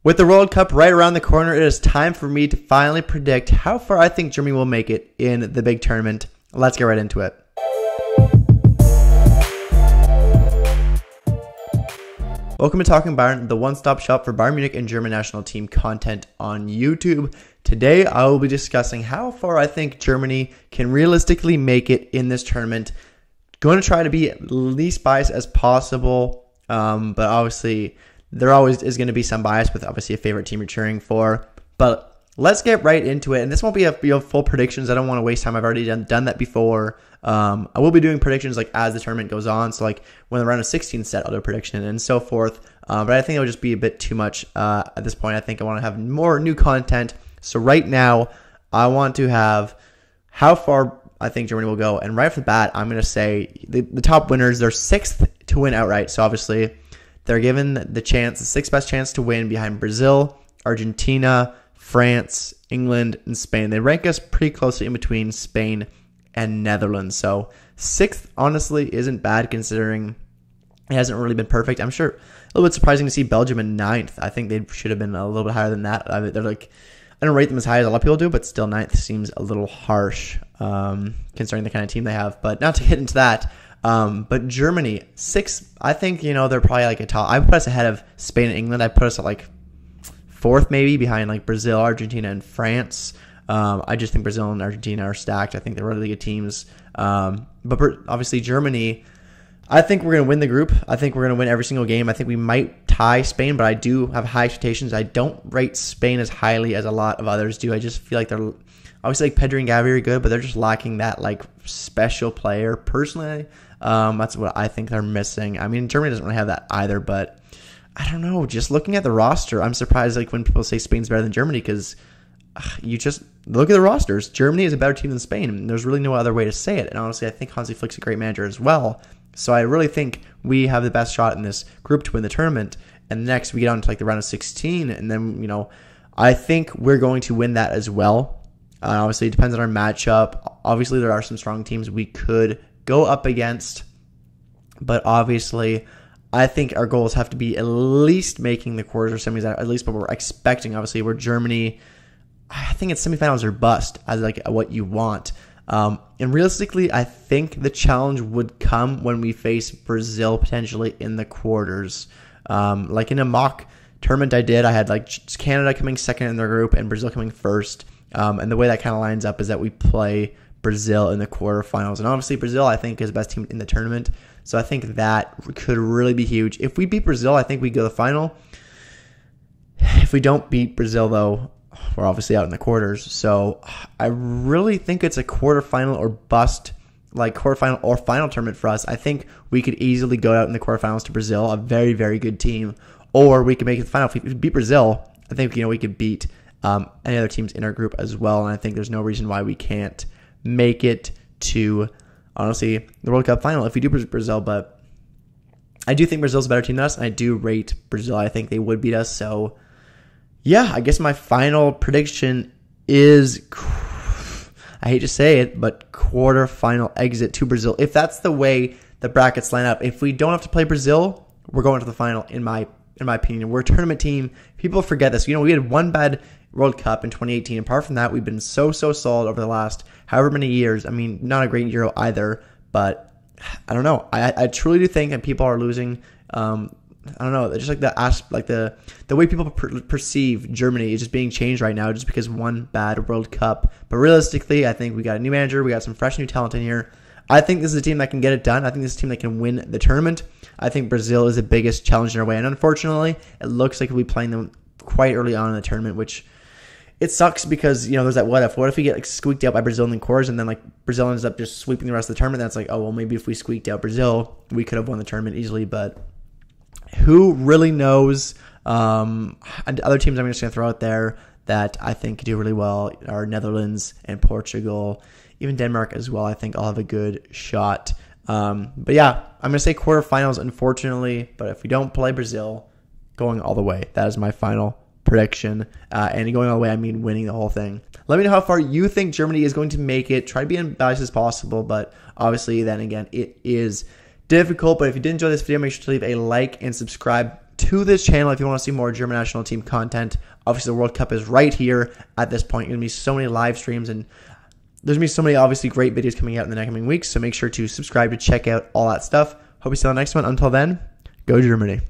With the World Cup right around the corner, it is time for me to finally predict how far I think Germany will make it in the big tournament. Let's get right into it. Welcome to Talking Bayern, the one-stop shop for Bayern Munich and German national team content on YouTube. Today, I will be discussing how far I think Germany can realistically make it in this tournament. Going to try to be least biased as possible, but obviously there always is going to be some bias with obviously a favorite team you're cheering for. But let's get right into it. And this won't be a full predictions. I don't want to waste time. I've already done that before. I will be doing predictions like as the tournament goes on. So like when the round of 16 set, I'll do a prediction and so forth. But I think it'll just be a bit too much at this point. I think I want to have more new content. So right now, I want to have how far I think Germany will go. And right off the bat, I'm going to say the top winners, they're sixth to win outright. So obviously, they're given the sixth best chance to win behind Brazil, Argentina, France, England, and Spain. They rank us pretty closely in between Spain and Netherlands. So sixth, honestly, isn't bad considering it hasn't really been perfect. I'm sure a little bit surprising to see Belgium in ninth. I think they should have been a little bit higher than that. They're like, I don't rate them as high as a lot of people do, but still ninth seems a little harsh considering the kind of team they have. But not to get into that. But Germany, sixth, I think, they're probably like a top. I put us ahead of Spain and England. I put us at like fourth maybe behind like Brazil, Argentina, and France. I just think Brazil and Argentina are stacked. I think they're really good teams. But obviously Germany, I think we're going to win the group. I think we're going to win every single game. I think we might tie Spain, but I do have high expectations. I don't rate Spain as highly as a lot of others do. I just feel like they're obviously like Pedri and Gavi are good, but they're just lacking that like special player. Personally, that's what I think they're missing. I mean, Germany doesn't really have that either, but I don't know. Just looking at the roster, I'm surprised like when people say Spain's better than Germany because you just look at the rosters. Germany is a better team than Spain, and there's really no other way to say it. And honestly, I think Hansi Flick's a great manager as well. So I really think we have the best shot in this group to win the tournament. And next we get on to like the round of 16, and then I think we're going to win that as well. Obviously, it depends on our matchup. Obviously, there are some strong teams we could go up against, but obviously, I think our goals have to be at least making the quarters or semis, at least what we're expecting. Obviously, we're Germany. I think it's semifinals or bust as like what you want. And realistically, I think the challenge would come when we face Brazil potentially in the quarters. Like in a mock tournament I did, I had like Canada coming second in their group and Brazil coming first. And the way that kind of lines up is that we play Brazil in the quarterfinals. And obviously Brazil, I think, is the best team in the tournament. So I think that could really be huge. If we beat Brazil, I think we go to the final. If we don't beat Brazil, though, we're obviously out in the quarters. So I really think it's a quarterfinal or bust, like quarterfinal or final tournament for us. I think we could easily go out in the quarterfinals to Brazil, a very, very good team. Or we could make it to the final. If we beat Brazil, I think we could beat any other teams in our group as well. And I think there's no reason why we can't make it to, honestly, the World Cup final if we do Brazil. But I do think Brazil's a better team than us, and I do rate Brazil. I think they would beat us. So yeah, I guess my final prediction is, I hate to say it, but quarterfinal exit to Brazil. If that's the way the brackets line up, if we don't have to play Brazil, we're going to the final, in my opinion. We're a tournament team. People forget this. We had one bad World Cup in 2018. Apart from that, we've been so solid over the last however many years. I mean, not a great Euro either, but I don't know. I truly do think that people are losing. I don't know, just like the way people perceive Germany is just being changed right now just because one bad World Cup. But realistically, I think we got a new manager, we got some fresh new talent in here. I think this is a team that can get it done. I think this is a team that can win the tournament. I think Brazil is the biggest challenge in our way, and unfortunately, it looks like we'll be playing them quite early on in the tournament, which it sucks because there's that what if. What if we get like squeaked out by Brazil in the quarters, and then like Brazil ends up just sweeping the rest of the tournament? That's like, oh well, maybe if we squeaked out Brazil, we could have won the tournament easily, but who really knows? And other teams I'm just going to throw out there that I think do really well are Netherlands and Portugal, even Denmark as well. I think I'll have a good shot. But yeah, I'm going to say quarterfinals, unfortunately. But if we don't play Brazil, going all the way. That is my final prediction. And going all the way, I mean winning the whole thing. Let me know how far you think Germany is going to make it. Try to be as biased as possible. But obviously, then again, it is difficult. But if you did enjoy this video, make sure to leave a like and subscribe to this channel if you want to see more German national team content. Obviously, the World Cup is right here at this point. There's going to be so many live streams, and there's going to be so many obviously great videos coming out in the next coming weeks. So make sure to subscribe to check out all that stuff. Hope you see you on the next one. Until then, go Germany.